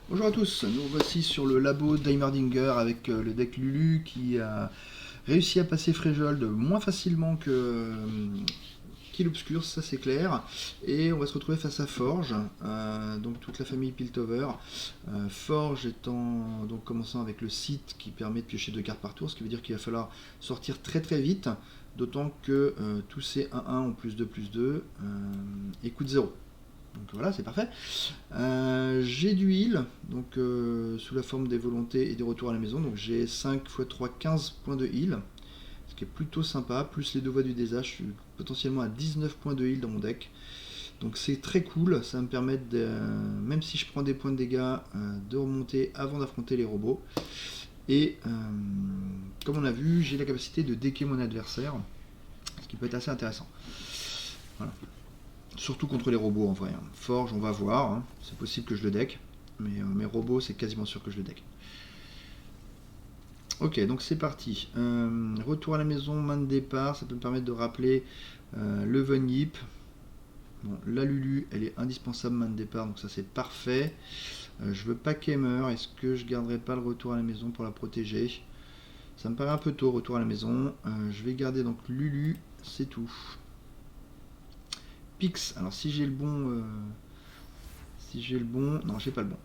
Bonjour à tous, nous voici sur le labo d'Heimerdinger avec le deck Lulu qui a réussi à passer Fréjol moins facilement qu'il Obscure, ça c'est clair. Et on va se retrouver face à Forge, donc toute la famille Piltover. Forge étant donc commençant avec le site qui permet de piocher 2 cartes par tour, ce qui veut dire qu'il va falloir sortir très très vite, d'autant que tous ces 1-1 ont +2/+2 et coûtent 0. Donc voilà, c'est parfait. J'ai du heal, donc sous la forme des volontés et des retours à la maison. Donc j'ai 5 x 3, 15 points de heal, ce qui est plutôt sympa. Plus les 2 voies du désastre, je suis potentiellement à 19 points de heal dans mon deck. Donc c'est très cool, ça me permet, même si je prends des points de dégâts, de remonter avant d'affronter les robots. Et comme on a vu, j'ai la capacité de decker mon adversaire, ce qui peut être assez intéressant. Voilà. Surtout contre les robots en vrai. Forge, on va voir. Hein. C'est possible que je le deck. Mais mes robots, c'est quasiment sûr que je le deck. Ok, donc c'est parti. Retour à la maison, main de départ. Ça peut me permettre de rappeler le Venip. Bon, la Lulu, elle est indispensable main de départ. Donc ça, c'est parfait. Je veux pas qu'elle meure. Est-ce que je garderai pas le retour à la maison pour la protéger? Ça me paraît un peu tôt, retour à la maison. Je vais garder donc Lulu. C'est tout. Pix, alors si j'ai le bon... Non, j'ai pas le bon.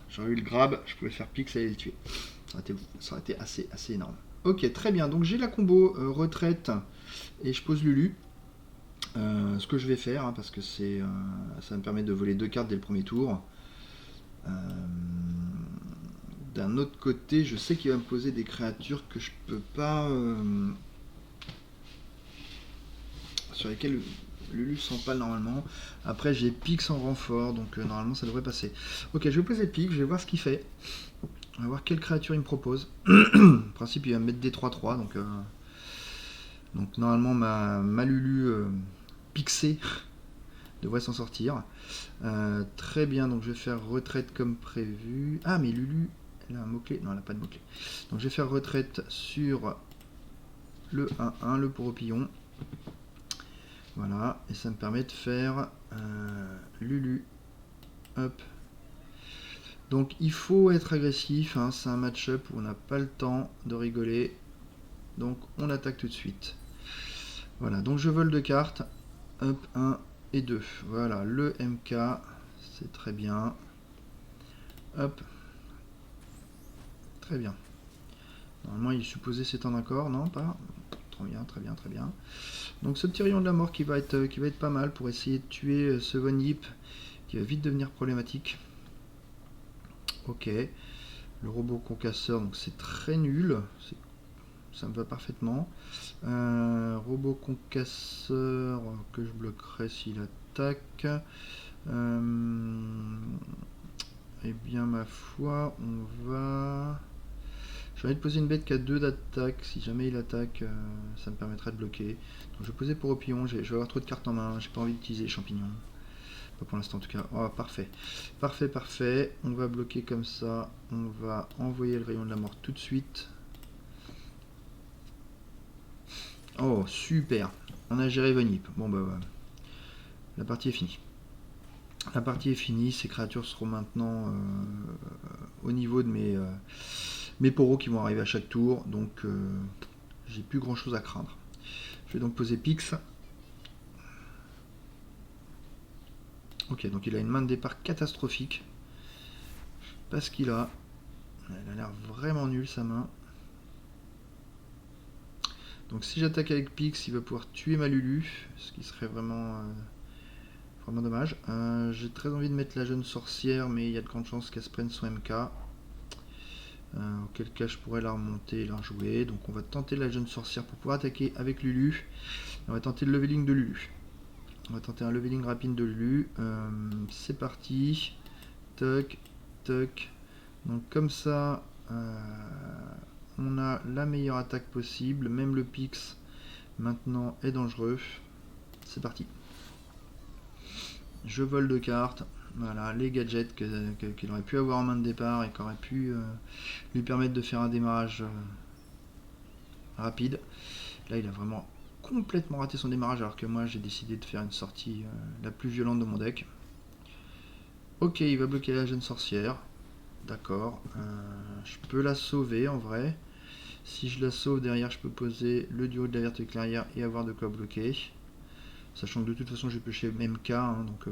J'aurais eu le grab, je pouvais faire Pix et aller le tuer. Ça aurait été assez énorme. Ok, très bien. Donc j'ai la combo retraite et je pose Lulu. Ce que je vais faire, hein, parce que ça me permet de voler 2 cartes dès le premier tour. D'un autre côté, je sais qu'il va me poser des créatures que je peux pas... sur lesquelles Lulu s'empale normalement. Après j'ai Pix en renfort, donc normalement ça devrait passer. Ok, je vais poser Pix, je vais voir ce qu'il fait. On va voir quelle créature il me propose. En principe il va me mettre des 3-3, donc normalement ma Lulu pixée devrait s'en sortir. Très bien, donc je vais faire retraite comme prévu. Ah mais Lulu, elle a un mot-clé. Non, elle n'a pas de mot-clé. Donc je vais faire retraite sur le 1-1, le Poropillon. Voilà, et ça me permet de faire Lulu. Hop. Donc il faut être agressif, hein, c'est un match-up où on n'a pas le temps de rigoler. Donc on attaque tout de suite. Voilà, donc je vole 2 cartes. Hop, 1 et 2. Voilà, le MK, c'est très bien. Hop. Très bien. Normalement il est supposé s'étendre encore, non pas? Très bien, très bien, très bien. Donc ce petit rayon de la mort qui va être pas mal pour essayer de tuer ce Vonip qui va vite devenir problématique. Ok. Le robot concasseur, donc c'est très nul. Ça me va parfaitement. Robot concasseur que je bloquerai s'il attaque. Eh bien, ma foi, on va... J'ai envie de poser une bête qui a 2 d'attaque. Si jamais il attaque, ça me permettra de bloquer. Donc je vais poser pour Opillon. Je vais avoir trop de cartes en main. J'ai pas envie d'utiliser les champignons. Pas pour l'instant en tout cas. Oh, parfait. Parfait, parfait. On va bloquer comme ça. On va envoyer le rayon de la mort tout de suite. Oh, super. On a géré Venip. Bon, bah, la partie est finie. La partie est finie. Ces créatures seront maintenant au niveau de mes poros qui vont arriver à chaque tour. Donc, j'ai plus grand chose à craindre. Je vais donc poser Pix. Ok, donc il a une main de départ catastrophique. Je sais pas ce qu'il a. Elle a l'air vraiment nulle sa main. Donc si j'attaque avec Pix, il va pouvoir tuer ma Lulu, ce qui serait vraiment dommage. J'ai très envie de mettre la jeune sorcière, mais il y a de grandes chances qu'elle se prenne son MK. Auquel cas je pourrais la remonter et la rejouer. Donc on va tenter la jeune sorcière pour pouvoir attaquer avec Lulu. On va tenter le leveling de Lulu. On va tenter un leveling rapide de Lulu. C'est parti. Toc, toc. Donc comme ça, on a la meilleure attaque possible. Même le Pix maintenant est dangereux. C'est parti. Je vole 2 cartes. Voilà, les gadgets qu'il aurait pu avoir en main de départ et qui auraient pu lui permettre de faire un démarrage rapide. Là, il a vraiment complètement raté son démarrage alors que moi, j'ai décidé de faire une sortie la plus violente de mon deck. Ok, il va bloquer la jeune sorcière. D'accord. Je peux la sauver en vrai. Si je la sauve derrière, je peux poser le duo de la verte clairière et avoir de quoi bloquer. Sachant que de toute façon, j'ai pêché MK, hein, donc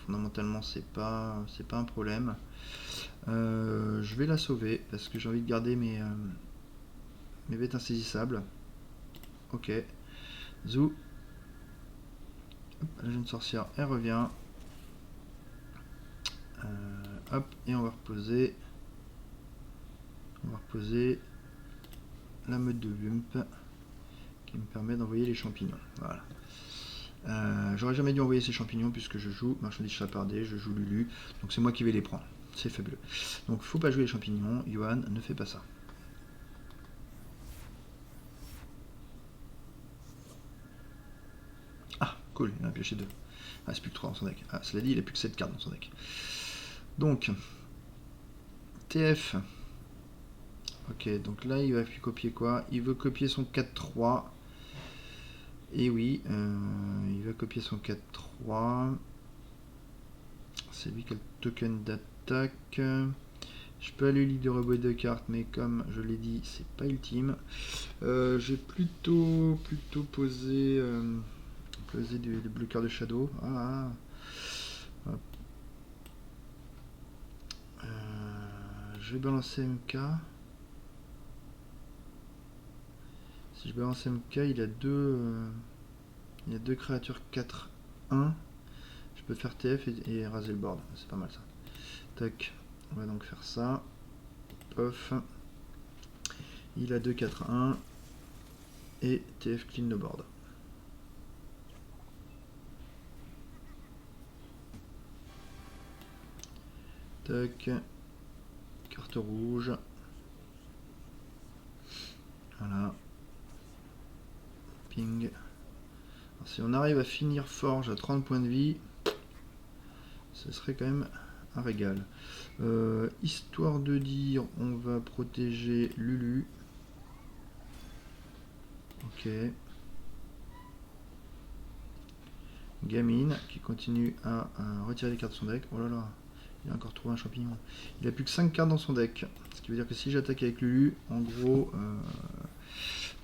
fondamentalement, c'est pas un problème. Je vais la sauver parce que j'ai envie de garder mes bêtes insaisissables. Ok. Zou. Hop, la jeune sorcière, elle revient. Hop, et on va reposer. La meute de Wump qui me permet d'envoyer les champignons. Voilà. J'aurais jamais dû envoyer ces champignons puisque je joue marchandise chapardée, je joue Lulu, donc c'est moi qui vais les prendre. C'est fabuleux. Donc faut pas jouer les champignons, Johan, ne fais pas ça. Ah, cool, il en a pioché 2. Ah, c'est plus que 3 dans son deck. Ah, cela dit, il a plus que 7 cartes dans son deck. Donc, TF. Ok, donc là, il va copier quoi? Il veut copier son 4-3. Et oui, il va copier son 4-3. C'est lui qui a le token d'attaque. Je peux aller lead de rebot de cartes, mais comme je l'ai dit, c'est pas ultime. J'ai plutôt posé du bloqueur de shadow. Je vais balancer MK. Si je balance MK, il a deux créatures 4-1. Je peux faire TF et raser le board. C'est pas mal ça. Tac. On va donc faire ça. Pof. Il a 2-4-1. Et TF clean le board. Tac. Carte rouge. Voilà. Ping. Alors, si on arrive à finir Forge à 30 points de vie, ce serait quand même un régal. Histoire de dire, on va protéger Lulu. Ok. Gamine qui continue à retirer les cartes de son deck. Oh là là, il a encore trouvé un champignon. Il a plus que 5 cartes dans son deck. Ce qui veut dire que si j'attaque avec Lulu, en gros,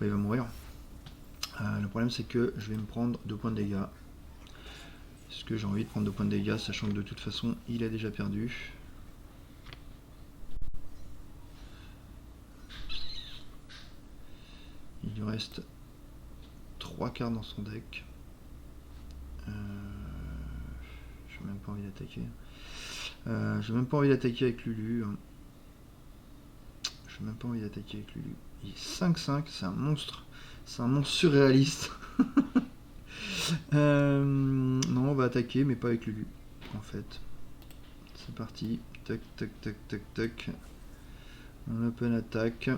il va mourir. Le problème c'est que je vais me prendre 2 points de dégâts. Est-ce que j'ai envie de prendre 2 points de dégâts, sachant que de toute façon il a déjà perdu. Il lui reste 3 cartes dans son deck. Je n'ai même pas envie d'attaquer. J'ai même pas envie d'attaquer avec Lulu. J'ai même pas envie d'attaquer avec Lulu. Il est 5-5, c'est un monstre. C'est un monstre surréaliste. Non, on va attaquer, mais pas avec Lulu, en fait. C'est parti. Tac, tac, tac, tac, tac. On open attaque.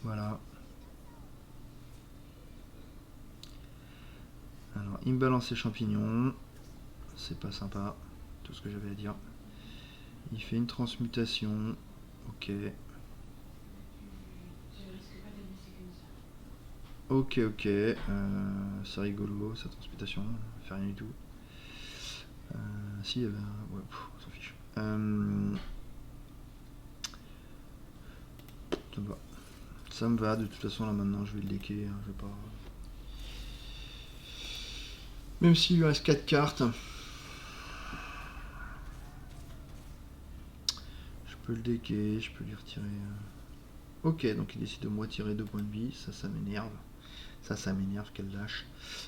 Voilà. Alors, il me balance ses champignons. C'est pas sympa. Tout ce que j'avais à dire. Il fait une transmutation. Ok. Ok, c'est rigolo, sa transmutation, elle fait rien du tout. Si, ouais, on s'en fiche. Ça me va. Ça me va, de toute façon, là maintenant, je vais le decker, hein, je vais pas... Même s'il lui reste 4 cartes, je peux le decker, je peux lui retirer... Ok, donc il décide de me retirer 2 points de vie, ça m'énerve. Ça m'énerve qu'elle lâche.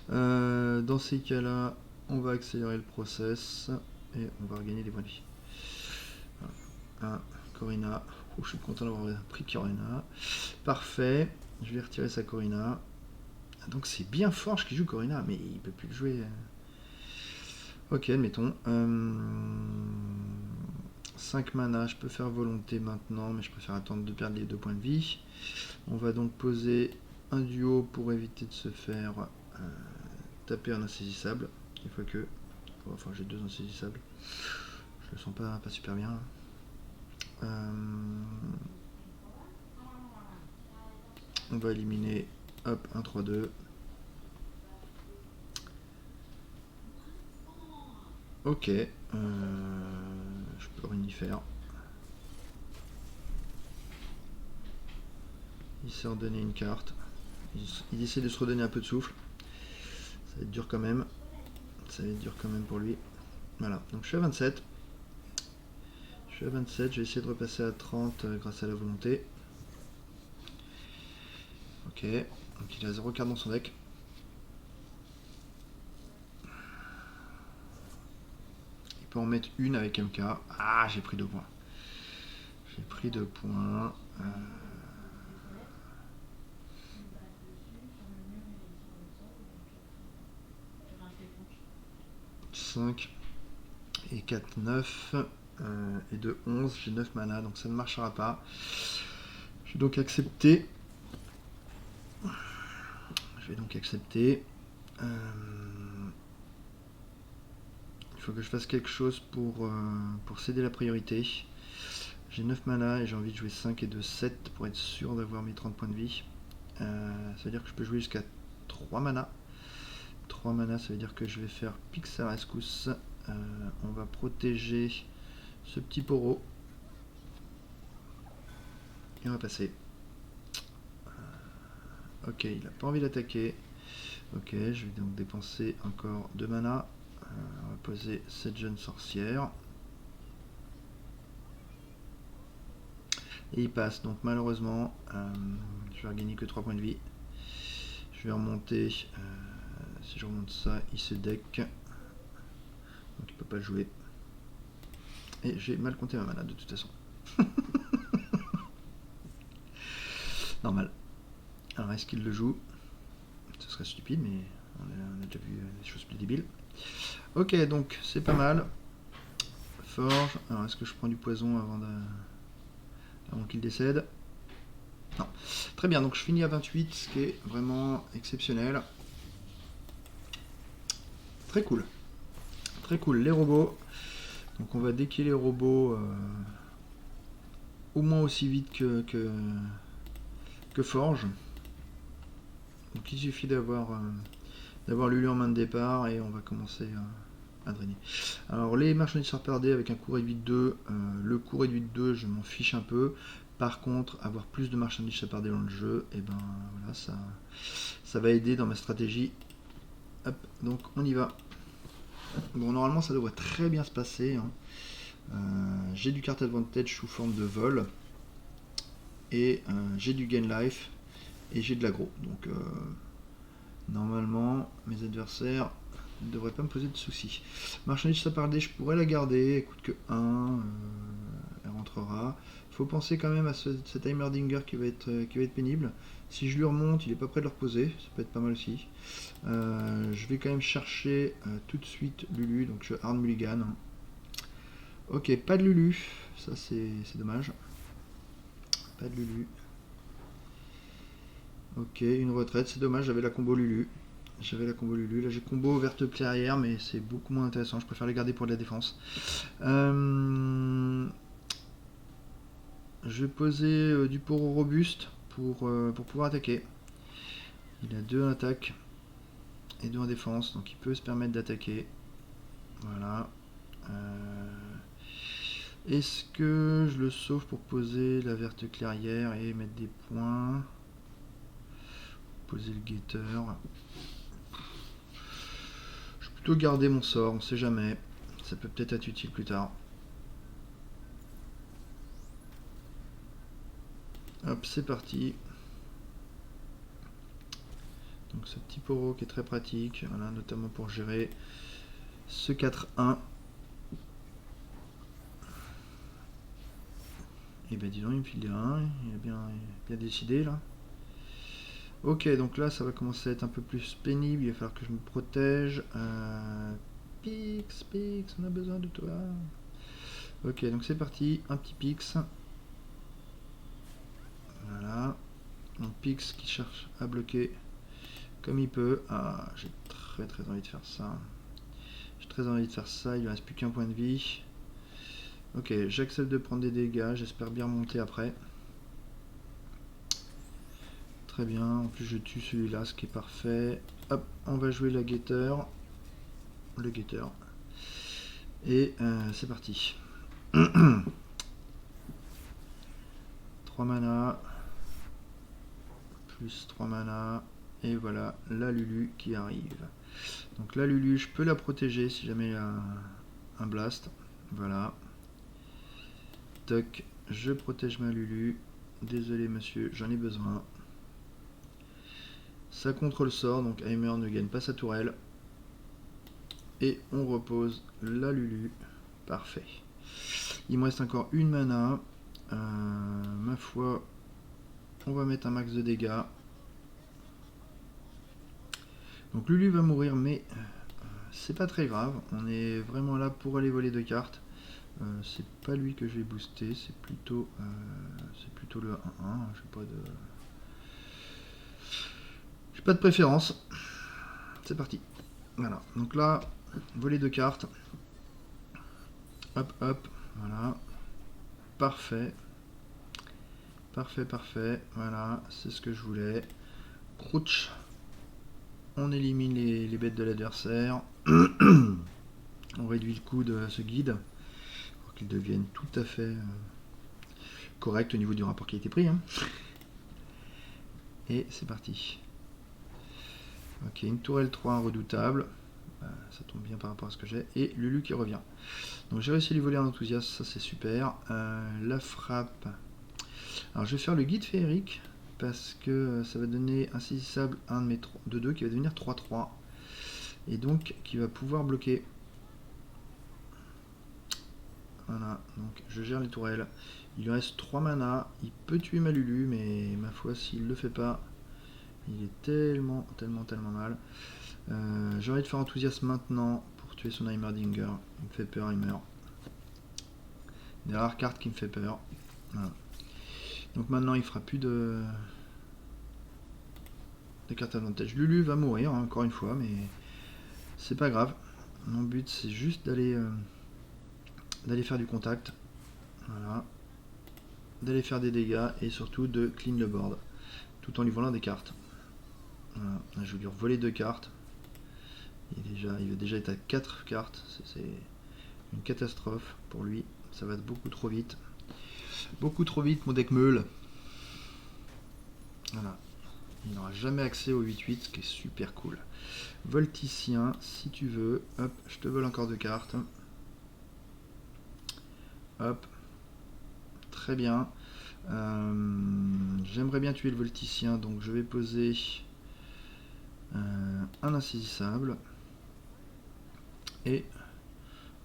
Dans ces cas-là, on va accélérer le process et on va regagner des points de vie. Voilà. Corina. Oh, je suis content d'avoir pris Corina. Parfait. Je vais retirer sa Corina. Donc c'est bien Forge qui joue Corina, mais il peut plus le jouer. Ok, admettons. 5 mana, je peux faire volonté maintenant, mais je préfère attendre de perdre les 2 points de vie. On va donc poser un duo pour éviter de se faire taper un insaisissable. Une fois que... Enfin, j'ai 2 insaisissables. Je le sens pas super bien. On va éliminer, hop, 1, 3, 2. Ok. faire. Il s'est redonné une carte. Il essaie de se redonner un peu de souffle. Ça va être dur quand même. Ça va être dur quand même pour lui. Voilà, donc je suis à 27. Je suis à 27, je vais essayer de repasser à 30 grâce à la volonté. Ok, donc il a 0 carte dans son deck. Il peut en mettre une avec MK. Ah, j'ai pris 2 points. J'ai pris 2 points. 5 et 4, 9 et 2, 11. J'ai 9 mana, donc ça ne marchera pas. Je vais donc accepter. Il faut que je fasse quelque chose pour céder la priorité. J'ai 9 mana et j'ai envie de jouer 5 et 2, 7 pour être sûr d'avoir mes 30 points de vie. Ça veut dire que je peux jouer jusqu'à 3 mana. 3 mana, ça veut dire que je vais faire Pix à la rescousse. On va protéger ce petit poro. Et on va passer. Ok, il n'a pas envie d'attaquer. Ok, je vais donc dépenser encore 2 mana. On va poser cette jeune sorcière. Et il passe, donc malheureusement, je vais gagner que 3 points de vie. Je vais remonter, si je remonte ça, il se deck. Donc il peut pas le jouer. Et j'ai mal compté ma mana de toute façon. Normal. Alors est-ce qu'il le joue? Ce serait stupide, mais on a déjà vu des choses plus débiles. Ok, donc c'est pas mal. Forge. Alors est-ce que je prends du poison avant qu'il décède? Non. Très bien, donc je finis à 28, ce qui est vraiment exceptionnel. Très cool. Très cool, les robots. Donc on va déquiller les robots au moins aussi vite que Forge. Donc il suffit d'avoir Lulu en main de départ et on va commencer à drainer. Alors les marchandises perdées avec un coût réduit de 2, le coût réduit de 2 je m'en fiche un peu. Par contre, avoir plus de marchandises perdées dans le jeu, et ben voilà, ça va aider dans ma stratégie. Hop, donc on y va. Bon, normalement ça devrait très bien se passer. J'ai du card advantage sous forme de vol. Et j'ai du gain life. Et j'ai de l'aggro. Donc normalement mes adversaires ne devraient pas me poser de soucis. Marchandise sapardée, je pourrais la garder. Elle coûte que 1. Elle rentrera. Faut penser quand même à cet Heimerdinger qui va être pénible. Si je lui remonte, il est pas prêt de le reposer, ça peut être pas mal aussi. Je vais quand même chercher tout de suite Lulu, donc je Hard Mulligan. Ok, pas de Lulu, ça c'est dommage. Pas de Lulu. Ok, une retraite, c'est dommage, j'avais la combo Lulu. Là j'ai combo verte clairière, mais c'est beaucoup moins intéressant, je préfère les garder pour de la défense. Je vais poser du poro robuste pour pouvoir attaquer. Il a 2 en attaque et 2 en défense, donc il peut se permettre d'attaquer. Voilà. Est-ce que je le sauve pour poser la verte clairière et mettre des points? Poser le guetteur. Je vais plutôt garder mon sort, on sait jamais. Ça peut peut-être être utile plus tard. Hop, c'est parti. Donc ce petit poro qui est très pratique, voilà, notamment pour gérer ce 4-1. Et ben dis donc, il me file des 1, il a bien décidé là. Ok, donc là ça va commencer à être un peu plus pénible, il va falloir que je me protège. Pix, on a besoin de toi. Ok, donc c'est parti, un petit Pix. Voilà. Donc Pix qui cherche à bloquer comme il peut. Ah, j'ai très envie de faire ça. Il ne reste plus qu'un point de vie. Ok, j'accepte de prendre des dégâts, j'espère bien remonter après. Très bien, en plus je tue celui-là, ce qui est parfait. Hop, on va jouer la guetteur. Le guetteur. Et c'est parti. 3 mana. Plus 3 mana. Et voilà la Lulu qui arrive. Donc la Lulu, je peux la protéger si jamais il y a un blast. Voilà. Toc, je protège ma Lulu. Désolé monsieur, j'en ai besoin. Ça contre le sort, donc Heimer ne gagne pas sa tourelle. Et on repose la Lulu. Parfait. Il me reste encore une mana. Ma foi, on va mettre un max de dégâts. Donc Lulu va mourir, mais c'est pas très grave. On est vraiment là pour aller voler 2 cartes. C'est pas lui que je vais booster, c'est plutôt le 1-1. J'ai pas de préférence. C'est parti. Voilà. Donc là, voler 2 cartes. Hop, hop. Voilà. Parfait. Parfait, parfait. Voilà, c'est ce que je voulais. Crouch. On élimine les bêtes de l'adversaire. On réduit le coût de ce guide pour qu'il devienne tout à fait correct au niveau du rapport qualité-prix. Hein. Et c'est parti. Ok, une tourelle 3 redoutable. Ça tombe bien par rapport à ce que j'ai. Et Lulu qui revient. Donc j'ai réussi à lui voler un enthousiasme, ça c'est super. La frappe. Alors je vais faire le guide féerique. Parce que ça va donner insaisissable un de mes 2 qui va devenir 3-3. Et donc qui va pouvoir bloquer. Voilà, donc je gère les tourelles. Il lui reste 3 mana. Il peut tuer ma Lulu, mais ma foi, s'il le fait pas, il est tellement mal. J'ai envie de faire enthousiasme maintenant pour tuer son Heimerdinger. Il me fait peur, il meurt. Des rares cartes qui me fait peur. Voilà. Donc maintenant il fera plus de cartes avantage. Lulu va mourir hein, encore une fois, mais c'est pas grave. Mon but c'est juste d'aller faire du contact. Voilà. D'aller faire des dégâts et surtout de clean le board. Tout en lui volant des cartes. Voilà. Je vais lui voler 2 cartes. Il va déjà être à 4 cartes. C'est une catastrophe pour lui. Ça va beaucoup trop vite. Beaucoup trop vite mon deck meule. Voilà. Il n'aura jamais accès au 8-8, ce qui est super cool. Volticien, si tu veux. Hop, je te vole encore 2 cartes. Hop. Très bien. J'aimerais bien tuer le Volticien, donc je vais poser un insaisissable. Et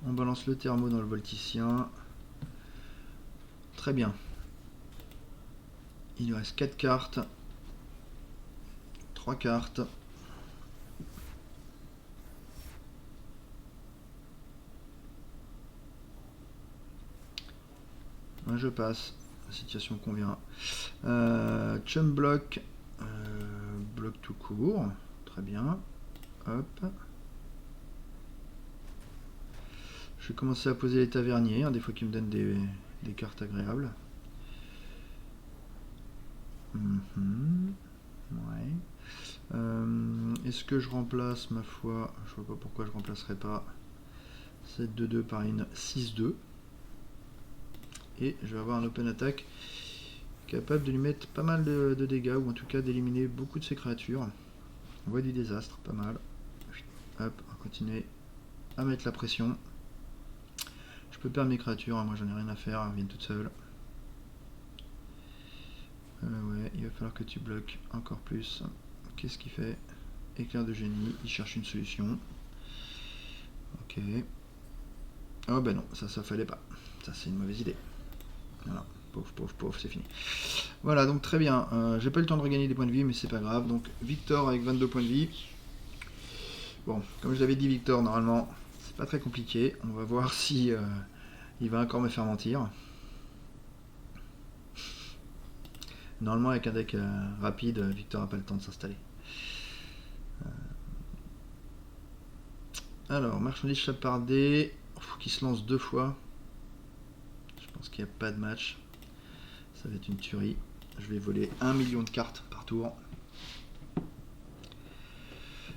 on balance le thermo dans le Volticien. Très bien. Il lui reste 4 cartes. 3 cartes. Moi je passe. La situation convient. Chum block. Bloc tout court. Très bien. Hop. Je vais commencer à poser les taverniers, hein, des fois qu'ils me donnent des cartes agréables. Ouais. Est-ce que je remplace, ma foi, je vois pas pourquoi je remplacerai pas cette 2-2 par une 6-2. Et je vais avoir un open attack capable de lui mettre pas mal de dégâts, ou en tout cas d'éliminer beaucoup de ses créatures. On voit du désastre, pas mal. Hop, on va continuer à mettre la pression. Je peux perdre mes créatures, hein, moi j'en ai rien à faire, elles viennent toutes seules. Ouais, il va falloir que tu bloques encore plus. Qu'est-ce qu'il fait? Éclair de génie, il cherche une solution. Ok. Oh ben non, ça fallait pas. Ça c'est une mauvaise idée. Voilà, pauvre, c'est fini. Voilà, donc très bien. J'ai pas eu le temps de regagner des points de vie, mais c'est pas grave. Donc Victor avec 22 points de vie. Bon, comme je l'avais dit, Victor, normalement, c'est pas très compliqué. On va voir si il va encore me faire mentir. Normalement, avec un deck rapide, Victor n'a pas le temps de s'installer. Alors, marchandise chapardée. Il faut qu'il se lance 2 fois. Je pense qu'il n'y a pas de match. Ça va être une tuerie. Je vais voler 1 million de cartes par tour.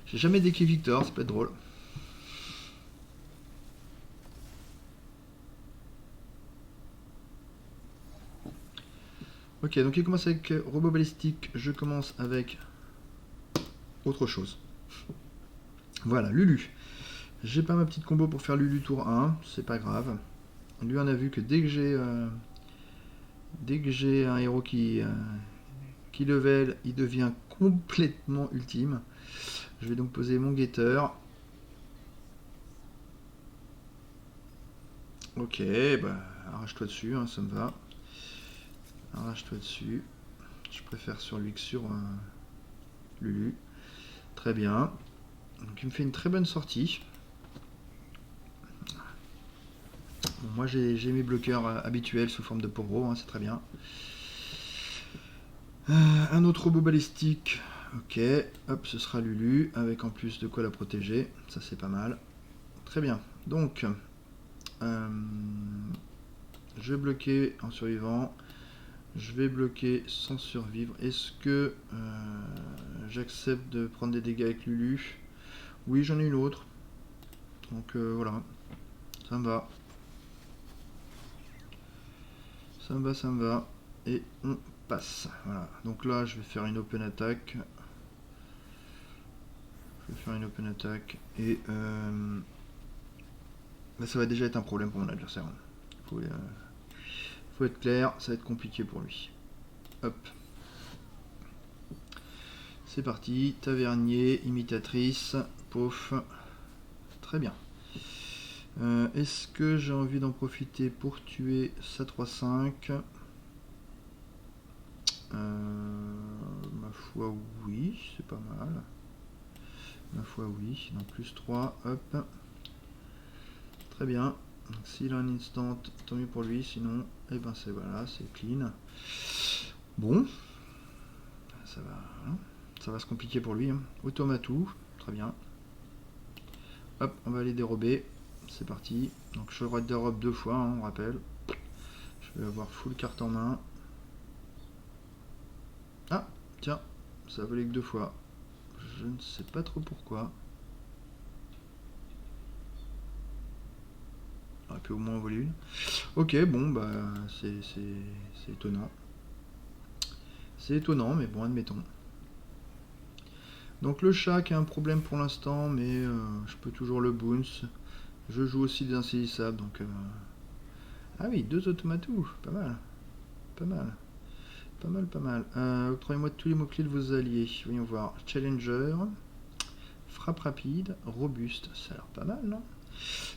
J'ai jamais decké Victor, ça peut être drôle. Ok, donc il commence avec robot balistique, je commence avec autre chose. Voilà, Lulu. J'ai pas ma petite combo pour faire Lulu tour 1, c'est pas grave. Lui on a vu que dès que j'ai un héros qui level, il devient complètement ultime. Je vais donc poser mon guetteur. Ok, bah arrache-toi dessus, hein, ça me va. Arrache-toi dessus. Je préfère sur lui que sur Lulu. Très bien. Donc il me fait une très bonne sortie. Bon, moi j'ai mes bloqueurs habituels sous forme de poro, hein, c'est très bien. Un autre robot balistique. Ok, hop, ce sera Lulu, avec en plus de quoi la protéger. Ça c'est pas mal. Très bien. Donc, je vais bloquer en survivant. Je vais bloquer sans survivre. Est-ce que j'accepte de prendre des dégâts avec Lulu? Oui, j'en ai une autre. Donc voilà, ça me va. Ça me va, ça me va. Et on passe. Voilà. Donc là, je vais faire une open attack. Je vais faire une open attack. Et bah, ça va déjà être un problème pour mon adversaire. Faut être clair, ça va être compliqué pour lui. Hop. C'est parti. Tavernier, imitatrice, pouf. Très bien. Est-ce que j'ai envie d'en profiter pour tuer sa 3-5? Ma foi oui, c'est pas mal. Ma foi oui, donc plus 3, hop. Très bien. Donc s'il a un instant, tant mieux pour lui, sinon, eh ben c'est voilà, c'est clean. Bon, ça va se compliquer pour lui. Hein. Automatou, très bien. Hop, on va aller dérober. C'est parti. Donc je dérobe 2 fois, hein, on rappelle. Je vais avoir full carte en main. Ah, tiens, ça a volé que 2 fois. Je ne sais pas trop pourquoi. On aurait pu au moins en voler une. Ok, bon, bah, c'est étonnant. C'est étonnant, mais bon, admettons. Donc le chat qui a un problème pour l'instant, mais je peux toujours le bounce. Je joue aussi des insaisissables, donc... Ah oui, 2 automatous, pas mal. Pas mal. Pas mal, pas mal. Octroyez-moi tous les mots-clés de vos alliés. Voyons voir. Challenger, frappe rapide, robuste. Ça a l'air pas mal, non?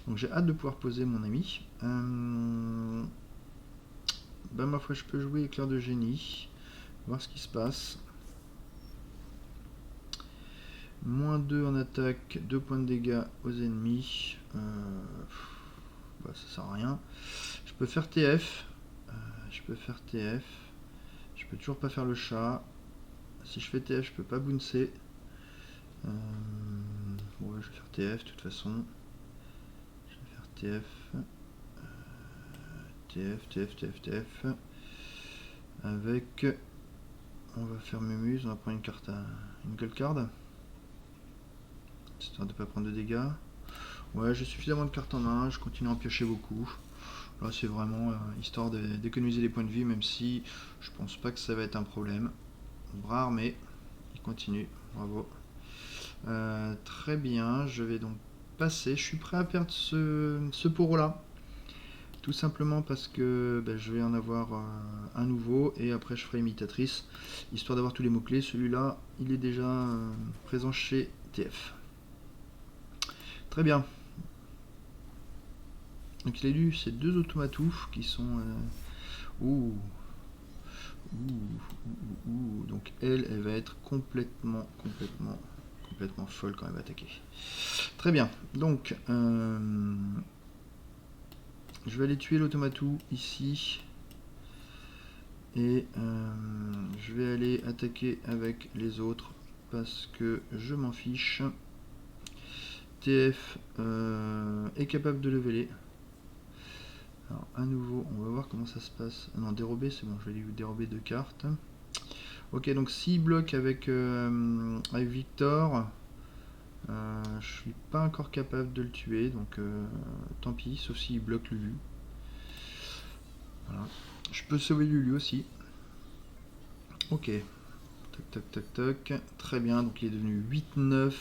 Donc j'ai hâte de pouvoir poser mon ami. Ben ma foi, je peux jouer éclair de génie. Voir ce qui se passe. Moins 2 en attaque, 2 points de dégâts aux ennemis. Bah, ça sert à rien. Je peux faire TF. Je peux toujours pas faire le chat. Si je fais TF, je peux pas bouncer. Ouais, je vais faire TF de toute façon. Je vais faire TF. Avec... On va faire Mémuse, on va prendre une gueule card. Histoire de ne pas prendre de dégâts. Ouais, j'ai suffisamment de cartes en main, je continue à en piocher beaucoup. Là c'est vraiment histoire d'économiser des points de vie, même si je pense pas que ça va être un problème. Bras armé, il continue, bravo. Très bien, je vais donc passer, je suis prêt à perdre ce poro là. Tout simplement parce que je vais en avoir un nouveau et après je ferai imitatrice, histoire d'avoir tous les mots-clés. Celui-là, il est déjà présent chez TF. Très bien. Donc il a lu ces 2 automatous qui sont... Donc elle va être complètement folle quand elle va attaquer. Très bien. Donc je vais aller tuer l'automatou ici. Et je vais aller attaquer avec les autres parce que je m'en fiche. TF est capable de leveler. Alors à nouveau, on va voir comment ça se passe. Non, dérober, c'est bon, je vais lui dérober 2 cartes. Ok, donc s'il bloque avec Victor, je suis pas encore capable de le tuer, donc tant pis, sauf s'il bloque Lulu. Voilà. Je peux sauver Lulu aussi. Ok. Tac, tac, tac, tac. Très bien, donc il est devenu 8-9.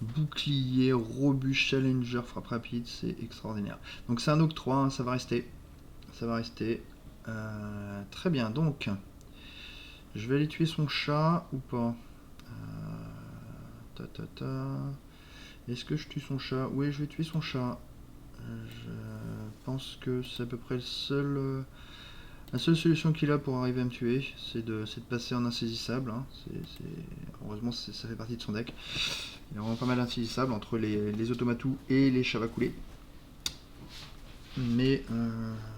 Bouclier, robuste, challenger, frappe rapide, c'est extraordinaire. Donc c'est un octroi, hein, ça va rester. Ça va rester. Très bien, donc je vais aller tuer son chat ou pas. Est-ce que je tue son chat? Oui, je vais tuer son chat. Je pense que c'est à peu près la seule solution qu'il a pour arriver à me tuer, c'est de passer en insaisissable. Hein. Heureusement, ça fait partie de son deck. Il y a vraiment pas mal d'insaisissables entre les automatous et les chavacoulés. Mais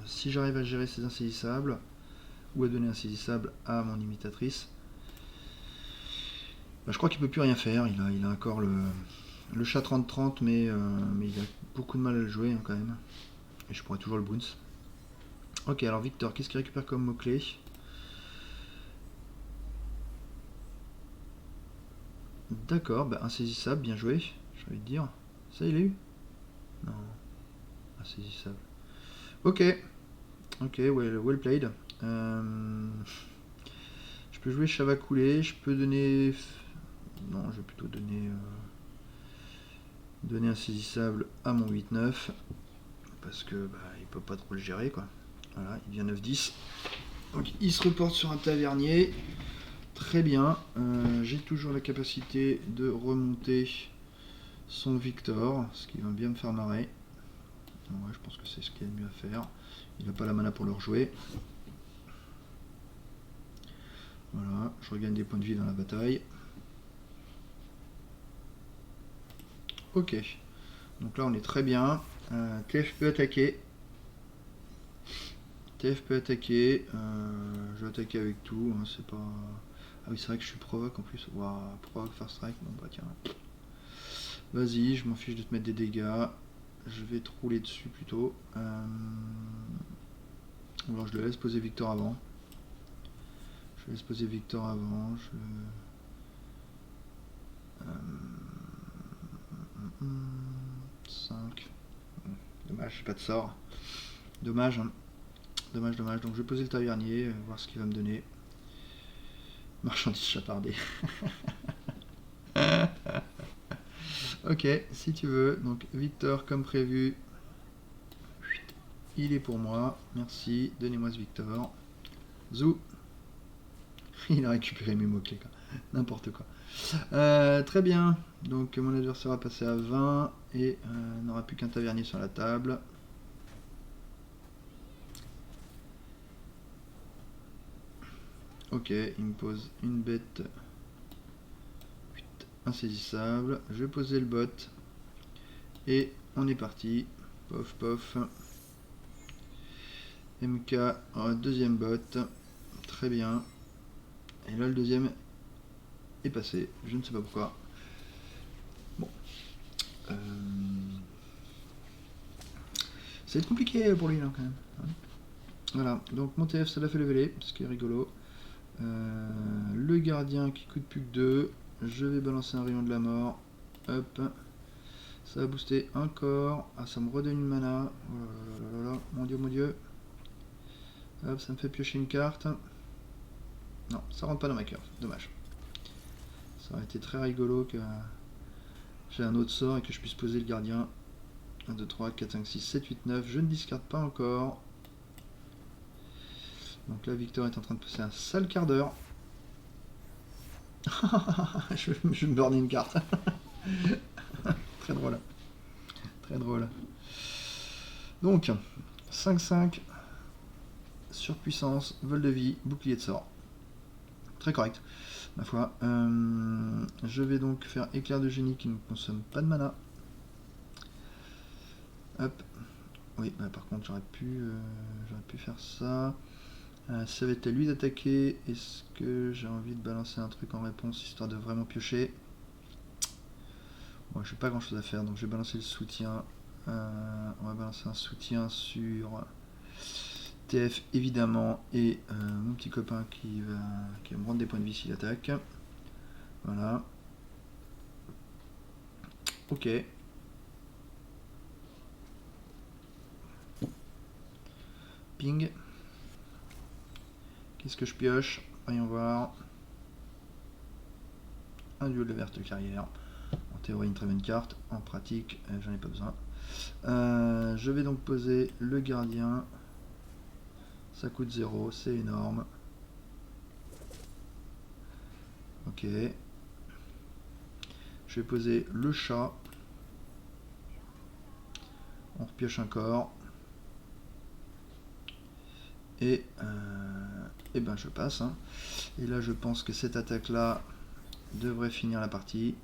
si j'arrive à gérer ces insaisissables, ou à donner insaisissable à mon imitatrice, bah, je crois qu'il peut plus rien faire. Il a encore le chat 30-30, mais il a beaucoup de mal à le jouer hein, quand même. Et je pourrais toujours le bounce. Ok, alors Victor, qu'est-ce qu'il récupère comme mot-clé? D'accord, bah insaisissable, bien joué, j'ai envie de dire. Ça, il a eu? Non, insaisissable. Ok, ok, well played. Je peux jouer Chavacoulé, je peux donner... Non, je vais plutôt donner insaisissable à mon 8-9. Parce que bah, il peut pas trop le gérer, quoi. Voilà, il devient 9-10. Donc il se reporte sur un tavernier. Très bien. J'ai toujours la capacité de remonter son Victor, ce qui va bien me faire marrer. Ouais, je pense que c'est ce qu'il y a de mieux à faire. Il n'a pas la mana pour le rejouer. Voilà, je regagne des points de vie dans la bataille. Ok. Donc là on est très bien. TF peut attaquer. TF peut attaquer. Je vais attaquer avec tout. Hein, c'est pas... Ah oui, c'est vrai que je suis provoque en plus. Waouh, provoque, first strike. Bon bah tiens. Vas-y, je m'en fiche de te mettre des dégâts. Je vais te rouler dessus plutôt. Alors je le laisse poser Victor avant. Je laisse poser Victor avant. 5. Dommage, j'ai pas de sort. Dommage, hein. Dommage. Donc je vais poser le tavernier, voir ce qu'il va me donner. Marchandise chapardée. Ok, si tu veux. Donc Victor, comme prévu, il est pour moi. Merci, donnez-moi ce Victor. Zou. Il a récupéré mes mots-clés, n'importe quoi. Très bien. Donc mon adversaire va passer à 20 et n'aura plus qu'un tavernier sur la table. Ok, il me pose une bête insaisissable. Je vais poser le bot. Et on est parti. Pof, pof. MK, deuxième bot. Très bien. Et là, le deuxième est passé. Je ne sais pas pourquoi. Bon. C'est compliqué pour lui, là, quand même. Voilà. Donc, mon TF, ça l'a fait leveler, ce qui est rigolo. Le gardien qui coûte plus que 2. Je vais balancer un rayon de la mort. Hop. Ça va booster encore. Ah, ça me redonne une mana. Oh là là, mon dieu. Hop, ça me fait piocher une carte. Non, ça rentre pas dans ma carte. Dommage. Ça aurait été très rigolo que j'ai un autre sort et que je puisse poser le gardien. 1, 2, 3, 4, 5, 6, 7, 8, 9. Je ne discarde pas encore. Donc là, Victor est en train de passer un sale quart d'heure. je vais me burner une carte. Très drôle. Très drôle. Donc, 5-5. Surpuissance, vol de vie, bouclier de sort. Très correct, ma foi. Je vais donc faire éclair de génie qui ne consomme pas de mana. Hop. Oui, bah, par contre j'aurais pu faire ça. Ça va être à lui d'attaquer. Est-ce que j'ai envie de balancer un truc en réponse histoire de vraiment piocher? Bon, j'ai pas grand chose à faire, donc je vais balancer le soutien. On va balancer un soutien sur TF évidemment et mon petit copain qui va me rendre des points de vie s'il attaque. Voilà. Ok. Ping. Qu'est-ce que je pioche? Voyons voir. Un duel de verte carrière. En théorie, une très bonne carte. En pratique, j'en ai pas besoin. Je vais donc poser le gardien. Ça coûte 0, c'est énorme. Ok. Je vais poser le chat. On repioche un corps. Et ben je passe. Hein. Et là, je pense que cette attaque-là devrait finir la partie.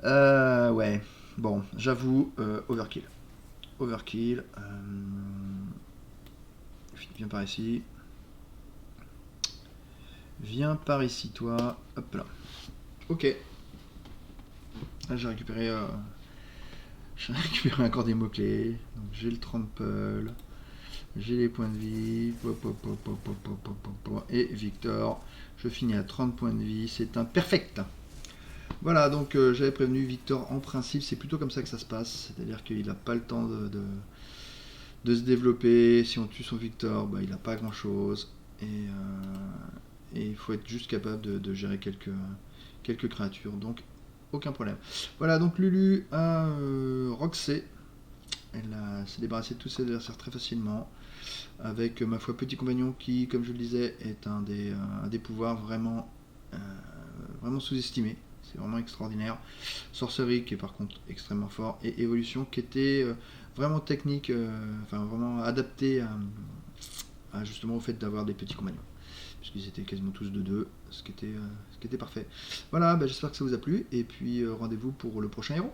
Ouais. Bon, j'avoue, overkill. Overkill. Viens par ici. Viens par ici, toi. Hop là. Ok. Là, j'ai récupéré encore des mots-clés. J'ai le trample. J'ai les points de vie. Et Victor. Je finis à 30 points de vie. C'est un perfect. Voilà, donc j'avais prévenu Victor. En principe, c'est plutôt comme ça que ça se passe. C'est-à-dire qu'il n'a pas le temps de se développer. Si on tue son Victor, bah, il n'a pas grand-chose. Et il faut être juste capable de gérer quelques créatures. Donc, aucun problème. Voilà, donc Lulu a Roxé. Elle s'est débarrassée de tous ses adversaires très facilement. Avec, ma foi, Petit Compagnon qui, comme je le disais, est un des pouvoirs vraiment sous-estimés. C'est vraiment extraordinaire. Sorcerie qui est par contre extrêmement fort. Et Évolution qui était vraiment technique, vraiment adapté justement au fait d'avoir des petits compagnons. Puisqu'ils étaient quasiment tous de 2, ce qui était parfait. Voilà, j'espère que ça vous a plu. Et puis rendez-vous pour le prochain héros.